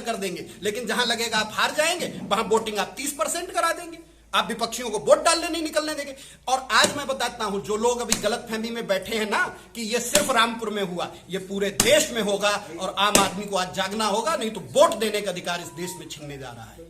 कर देंगे, लेकिन जहां लगेगा आप हार जाएंगे वहां वोटिंग आप 30% करा देंगे, आप विपक्षियों को वोट डालने नहीं निकलने देंगे। और आज मैं बताता हूं, जो लोग अभी गलतफहमी में बैठे हैं ना कि ये सिर्फ रामपुर में हुआ, ये पूरे देश में होगा और आम आदमी को आज जागना होगा, नहीं तो वोट देने का अधिकार इस देश में छीनने जा रहा है।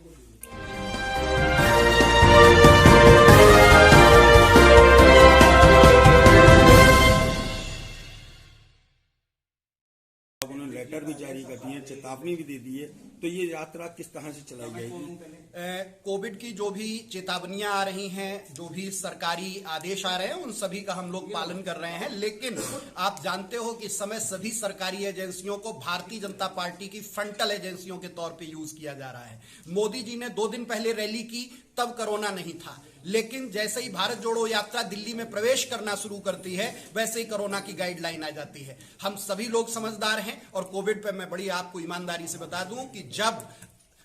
लेटर भी जारी कर दिए, चेतावनी भी दे दी है, तो ये यात्रा किस तरह से चलाई जाएगी? कोविड की जो भी चेतावनियां आ रही हैं, जो भी सरकारी आदेश आ रहे हैं, उन सभी का हम लोग पालन कर रहे हैं। लेकिन आप जानते हो कि इस समय सभी सरकारी एजेंसियों को भारतीय जनता पार्टी की फ्रंटल एजेंसियों के तौर पे यूज किया जा रहा है। मोदी जी ने 2 दिन पहले रैली की, तब कोरोना नहीं था, लेकिन जैसे ही भारत जोड़ो यात्रा दिल्ली में प्रवेश करना शुरू करती है, वैसे ही कोरोना की गाइडलाइन आ जाती है। हम सभी लोग समझदार हैं और कोविड पे मैं बड़ी आपको ईमानदारी से बता दूं कि जब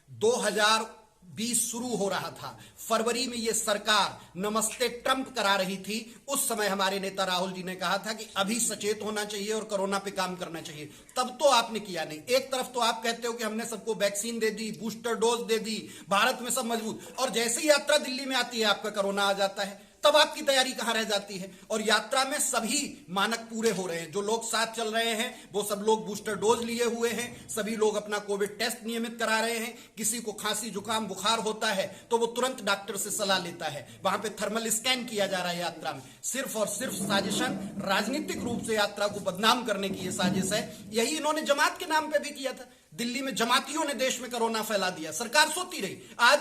2020 शुरू हो रहा था, फरवरी में ये सरकार नमस्ते ट्रंप करा रही थी, उस समय हमारे नेता राहुल जी ने कहा था कि अभी सचेत होना चाहिए और कोरोना पे काम करना चाहिए। तब तो आपने किया नहीं। एक तरफ तो आप कहते हो कि हमने सबको वैक्सीन दे दी, बूस्टर डोज दे दी, भारत में सब मजबूत, और जैसे ही यात्रा दिल्ली में आती है आपका कोरोना आ जाता है, तब आपकी तैयारी कहां रह जाती है। और यात्रा में सभी मानक पूरे हो रहे हैं, जो लोग साथ चल रहे हैं वो सब लोग बूस्टर डोज लिए हुए हैं, सभी लोग अपना कोविड टेस्ट नियमित करा रहे हैं। किसी को खांसी जुकाम बुखार होता है तो वो तुरंत डॉक्टर से सलाह लेता है, वहां पे थर्मल स्कैन किया जा रहा है यात्रा में। सिर्फ और सिर्फ साजिशन, राजनीतिक रूप से यात्रा को बदनाम करने की ये साजिश है। यही इन्होंने जमात के नाम पे भी किया था। दिल्ली में जमातियों ने देश में कोरोना फैला दिया, सरकार सोती रही, आज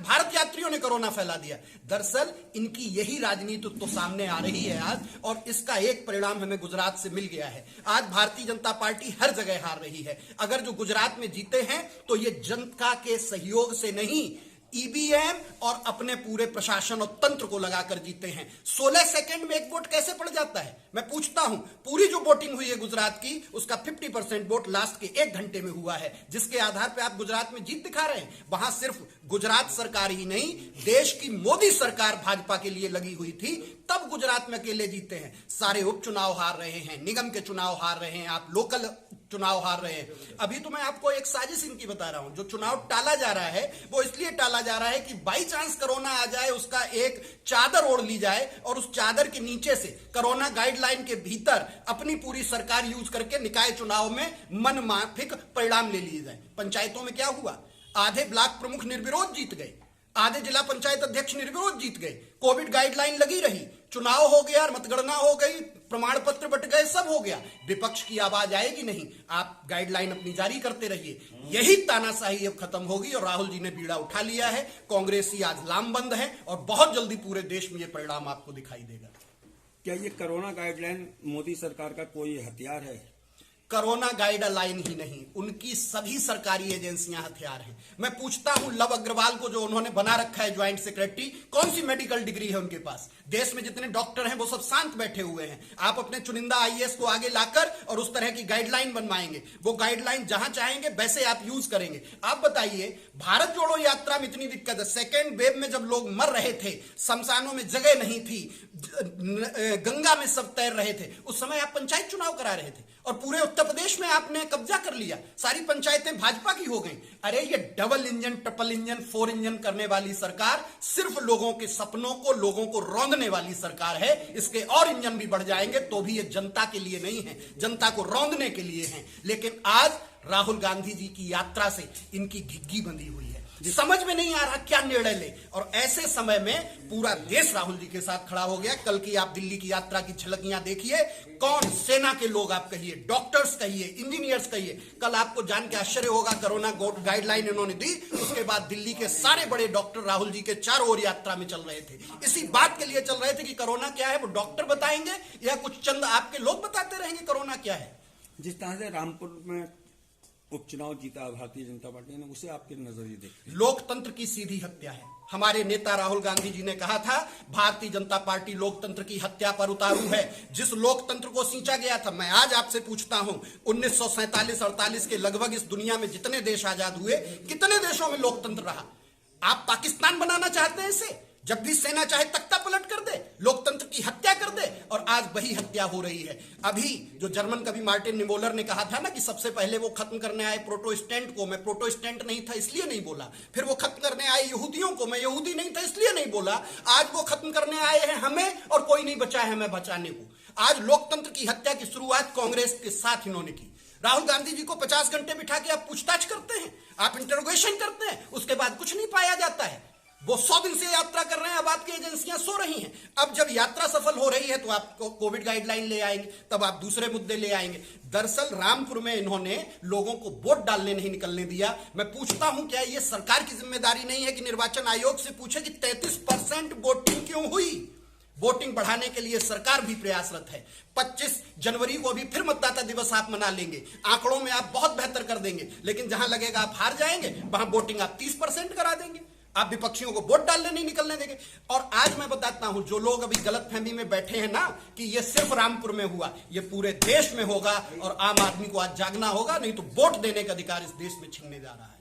भारत यात्रियों ने कोरोना फैला दिया। दरअसल इनकी यही राजनीति तो सामने आ रही है आज, और इसका एक परिणाम हमें गुजरात से मिल गया है। आज भारतीय जनता पार्टी हर जगह हार रही है। अगर जो गुजरात में जीते हैं तो ये जनता के सहयोग से नहीं, ईवीएम और अपने पूरे प्रशासन और तंत्र को लगाकर जीते हैं। 16 सेकंड में एक वोट कैसे पड़ जाता है, मैं पूछता हूं। पूरी जो वोटिंग हुई है गुजरात की, उसका 50% वोट लास्ट के 1 घंटे में हुआ है, जिसके आधार पे आप गुजरात में जीत दिखा रहे हैं। वहां सिर्फ गुजरात सरकार ही नहीं, देश की मोदी सरकार भाजपा के लिए लगी हुई थी, तब गुजरात में अकेले जीते हैं। सारे उपचुनाव हार रहे हैं, निगम के चुनाव हार रहे हैं, आप लोकल चुनाव हार रहे हैं। अभी तो मैं आपको एक साजिश इनकी बता रहा हूं। जो चुनाव टाला जा रहा है वो इसलिए टाला जा रहा है कि बाई चांस कोरोना आ जाए, उसका एक चादर ओढ़ ली जाए और उस चादर के नीचे से कोरोना गाइडलाइन के भीतर अपनी पूरी सरकार यूज करके निकाय चुनाव में मनमाफिक परिणाम ले लिए जाए। पंचायतों में क्या हुआ, आधे ब्लॉक प्रमुख निर्विरोध जीत गए, आधे जिला पंचायत अध्यक्ष निर्विरोध जीत गए, कोविड गाइडलाइन लगी रही, चुनाव हो गया, मतगणना हो गई, प्रमाण पत्र बट गए, सब हो गया। विपक्ष की आवाज आएगी नहीं, आप गाइडलाइन अपनी जारी करते रहिए। यही तानाशाही अब खत्म होगी और राहुल जी ने बीड़ा उठा लिया है। कांग्रेसी आज लामबंद है और बहुत जल्दी पूरे देश में यह परिणाम आपको दिखाई देगा। क्या ये कोरोना गाइडलाइन मोदी सरकार का कोई हथियार है? कोरोना गाइडलाइन ही नहीं, उनकी सभी सरकारी एजेंसियां हथियार हैं। मैं पूछता हूं, लव अग्रवाल को जो उन्होंने बना रखा है ज्वाइंट सेक्रेटरी, कौन सी मेडिकल डिग्री है उनके पास? देश में जितने डॉक्टर हैं वो सब शांत बैठे हुए हैं। आप अपने चुनिंदा आईएएस को आगे लाकर और उस तरह की गाइडलाइन बनवाएंगे, वो गाइडलाइन जहां चाहेंगे वैसे आप यूज करेंगे। आप बताइए, भारत जोड़ो यात्रा में इतनी दिक्कत है, सेकेंड वेव में जब लोग मर रहे थे, शमशानों में जगह नहीं थी, गंगा में सब तैर रहे थे, उस समय आप पंचायत चुनाव करा रहे थे और पूरे उत्तर प्रदेश में आपने कब्जा कर लिया, सारी पंचायतें भाजपा की हो गई। अरे ये double engine, triple engine, 4 engine करने वाली सरकार सिर्फ लोगों के सपनों को, लोगों को रौंदने वाली सरकार है। इसके और इंजन भी बढ़ जाएंगे तो भी ये जनता के लिए नहीं है, जनता को रौंदने के लिए है। लेकिन आज राहुल गांधी जी की यात्रा से इनकी घिग्गी बंधी हुई है, समझ में नहीं आ रहा क्या निर्णय ले। और ऐसे समय में पूरा देश राहुल जी के साथ खड़ा हो गया। कल की आप दिल्ली की यात्रा की झलकियां देखिए, कौन सेना के लोग आप कहिए, डॉक्टर्स कहिए, इंजीनियर्स कहिए। कल आपको जान के आश्चर्य होगा, कोरोना गाइडलाइन इन्होंने दी, उसके बाद दिल्ली के सारे बड़े डॉक्टर राहुल जी के चारों ओर यात्रा में चल रहे थे। इसी बात के लिए चल रहे थे कि कोरोना क्या है वो डॉक्टर बताएंगे या कुछ चंद आपके लोग बताते रहेंगे कोरोना क्या है। जिस तरह से रामपुर में उपचुनाव जीता भारतीय जनता पार्टी ने, उसे आपके नजरिए देखते हैं? लोकतंत्र की सीधी हत्या है। हमारे नेता राहुल गांधी जी ने कहा था, भारतीय जनता पार्टी लोकतंत्र की हत्या पर उतारू है। जिस लोकतंत्र को सींचा गया था, मैं आज आपसे पूछता हूं, 1947-48 के लगभग इस दुनिया में जितने देश आजाद हुए, कितने देशों में लोकतंत्र रहा? आप पाकिस्तान बनाना चाहते हैं इसे? जब भी सेना चाहे तख्ता पलट कर दे, लोकतंत्र की हत्या कर दे, और आज वही हत्या हो रही है। अभी जो जर्मन कवि मार्टिन निमोलर ने कहा था ना कि सबसे पहले वो खत्म करने आए प्रोटेस्टेंट को, मैं प्रोटेस्टेंट नहीं था इसलिए नहीं बोला। फिर वो खत्म करने आए यहूदियों को, मैं यहूदी नहीं था इसलिए नहीं बोला। आज वो खत्म करने आए हैं हमें, और कोई नहीं बचा है हमें बचाने को। आज लोकतंत्र की हत्या की शुरुआत कांग्रेस के साथ इन्होंने की। राहुल गांधी जी को 50 घंटे बिठा के आप पूछताछ करते हैं, आप इंटरोगेशन करते हैं, उसके बाद कुछ नहीं पाया जाता है। वो 100 दिन से यात्रा कर रहे हैं, अब आपकी एजेंसियां सो रही हैं। अब जब यात्रा सफल हो रही है तो आपको कोविड गाइडलाइन ले आएंगे, तब आप दूसरे मुद्दे ले आएंगे। दरअसल रामपुर में इन्होंने लोगों को वोट डालने नहीं निकलने दिया। मैं पूछता हूं, क्या ये सरकार की जिम्मेदारी नहीं है कि निर्वाचन आयोग से पूछे कि 33% वोटिंग क्यों हुई? वोटिंग बढ़ाने के लिए सरकार भी प्रयासरत है। 25 जनवरी को भी फिर मतदाता दिवस आप मना लेंगे, आंकड़ों में आप बहुत बेहतर कर देंगे, लेकिन जहां लगेगा आप हार जाएंगे, वहां वोटिंग आप 30% करा देंगे। आप विपक्षियों को वोट डालने नहीं निकलने देंगे। और आज मैं बताता हूं, जो लोग अभी गलतफहमी में बैठे हैं ना कि ये सिर्फ रामपुर में हुआ, ये पूरे देश में होगा, और आम आदमी को आज जागना होगा, नहीं तो वोट देने का अधिकार इस देश में छीनने जा रहा है।